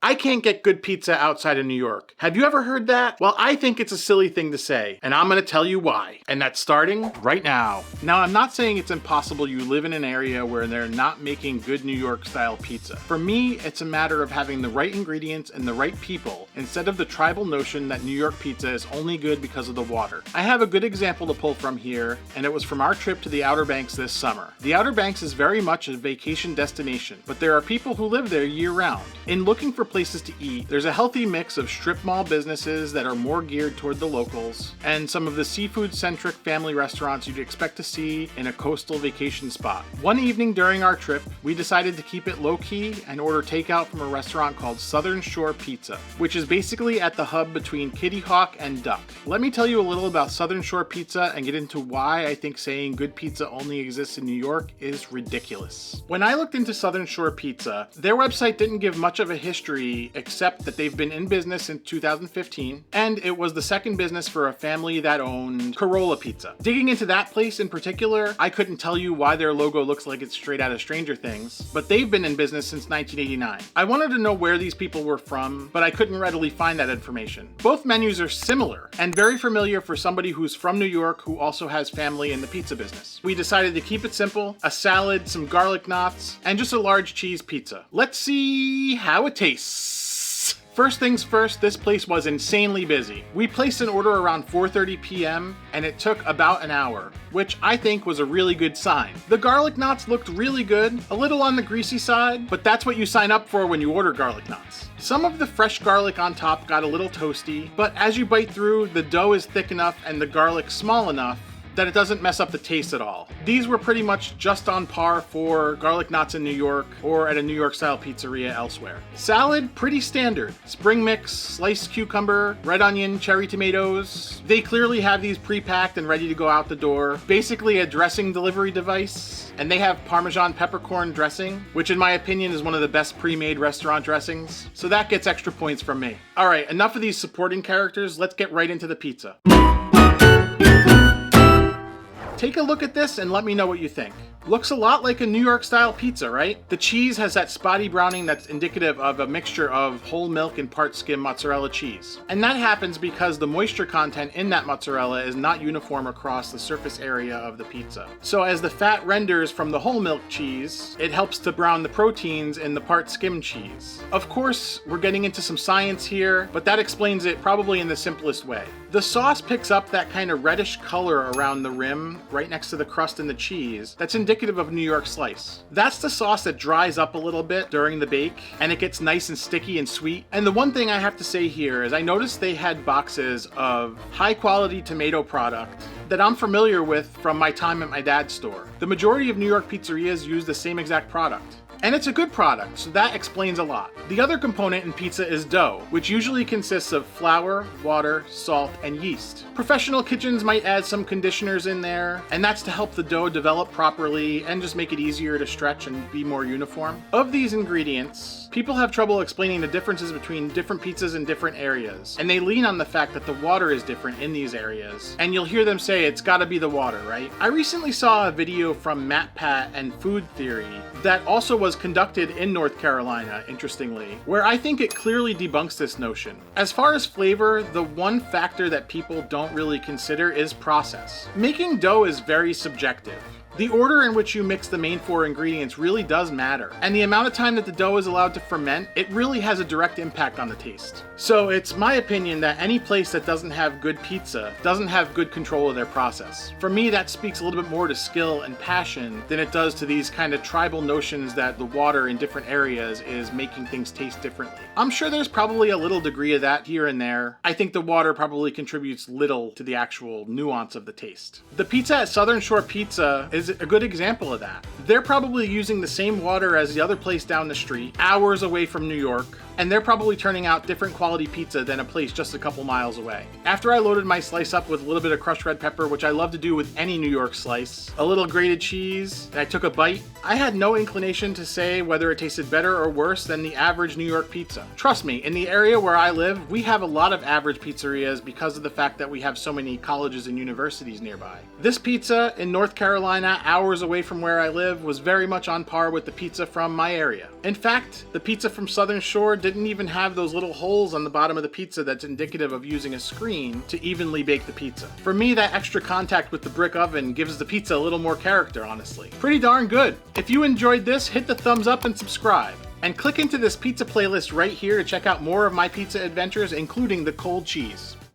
I can't get good pizza outside of New York. Have you ever heard that? Well, I think it's a silly thing to say, and I'm gonna tell you why. And that's starting right now. Now, I'm not saying it's impossible you live in an area where they're not making good New York style pizza. For me, it's a matter of having the right ingredients and the right people, instead of the tribal notion that New York pizza is only good because of the water. I have a good example to pull from here, and it was from our trip to the Outer Banks this summer. The Outer Banks is very much a vacation destination, but there are people who live there year round. In looking for places to eat, there's a healthy mix of strip mall businesses that are more geared toward the locals, and some of the seafood-centric family restaurants you'd expect to see in a coastal vacation spot. One evening during our trip, we decided to keep it low-key and order takeout from a restaurant called Southern Shore Pizza, which is basically at the hub between Kitty Hawk and Duck. Let me tell you a little about Southern Shore Pizza and get into why I think saying good pizza only exists in New York is ridiculous. When I looked into Southern Shore Pizza, their website didn't give much of a history except that they've been in business since 2015, and it was the second business for a family that owned Corolla Pizza. Digging into that place in particular, I couldn't tell you why their logo looks like it's straight out of Stranger Things, but they've been in business since 1989. I wanted to know where these people were from, but I couldn't readily find that information. Both menus are similar and very familiar for somebody who's from New York who also has family in the pizza business. We decided to keep it simple: a salad, some garlic knots, and just a large cheese pizza. Let's see how it tastes. First things first, this place was insanely busy. We placed an order around 4:30 p.m. and it took about an hour, which I think was a really good sign. The garlic knots looked really good, a little on the greasy side, but that's what you sign up for when you order garlic knots. Some of the fresh garlic on top got a little toasty, but as you bite through, the dough is thick enough and the garlic small enough that it doesn't mess up the taste at all. These were pretty much just on par for garlic knots in New York or at a New York style pizzeria elsewhere. Salad, pretty standard. Spring mix, sliced cucumber, red onion, cherry tomatoes. They clearly have these pre-packed and ready to go out the door. Basically a dressing delivery device. And they have Parmesan peppercorn dressing, which in my opinion is one of the best pre-made restaurant dressings. So that gets extra points from me. All right, enough of these supporting characters. Let's get right into the pizza. Take a look at this and let me know what you think. Looks a lot like a New York style pizza, right? The cheese has that spotty browning that's indicative of a mixture of whole milk and part skim mozzarella cheese. And that happens because the moisture content in that mozzarella is not uniform across the surface area of the pizza. So as the fat renders from the whole milk cheese, it helps to brown the proteins in the part skim cheese. Of course, we're getting into some science here, but that explains it probably in the simplest way. The sauce picks up that kind of reddish color around the rim, right next to the crust and the cheese, that's indicative of New York slice. That's the sauce that dries up a little bit during the bake, and it gets nice and sticky and sweet. And the one thing I have to say here is I noticed they had boxes of high quality tomato product that I'm familiar with from my time at my dad's store. The majority of New York pizzerias use the same exact product. And it's a good product, so that explains a lot. The other component in pizza is dough, which usually consists of flour, water, salt, and yeast. Professional kitchens might add some conditioners in there, and that's to help the dough develop properly and just make it easier to stretch and be more uniform. Of these ingredients, people have trouble explaining the differences between different pizzas in different areas, and they lean on the fact that the water is different in these areas, and you'll hear them say it's gotta be the water, right? I recently saw a video from Matt Pat and Food Theory that also was conducted in North Carolina, interestingly, where I think it clearly debunks this notion. As far as flavor, the one factor that people don't really consider is process. Making dough is very subjective. The order in which you mix the main four ingredients really does matter, and the amount of time that the dough is allowed to ferment, it really has a direct impact on the taste. So it's my opinion that any place that doesn't have good pizza doesn't have good control of their process. For me, that speaks a little bit more to skill and passion than it does to these kind of tribal notions that the water in different areas is making things taste differently. I'm sure there's probably a little degree of that here and there. I think the water probably contributes little to the actual nuance of the taste. The pizza at Southern Shore Pizza is a good example of that. They're probably using the same water as the other place down the street, hours away from New York, and they're probably turning out different quality pizza than a place just a couple miles away. After I loaded my slice up with a little bit of crushed red pepper, which I love to do with any New York slice, a little grated cheese, and I took a bite, I had no inclination to say whether it tasted better or worse than the average New York pizza. Trust me, in the area where I live, we have a lot of average pizzerias because of the fact that we have so many colleges and universities nearby. This pizza in North Carolina, hours away from where I live, was very much on par with the pizza from my area. In fact, the pizza from Southern Shore didn't didn't even have those little holes on the bottom of the pizza that's indicative of using a screen to evenly bake the pizza. For me, that extra contact with the brick oven gives the pizza a little more character, honestly. Pretty darn good. If you enjoyed this, hit the thumbs up and subscribe. And click into this pizza playlist right here to check out more of my pizza adventures, including the cold cheese.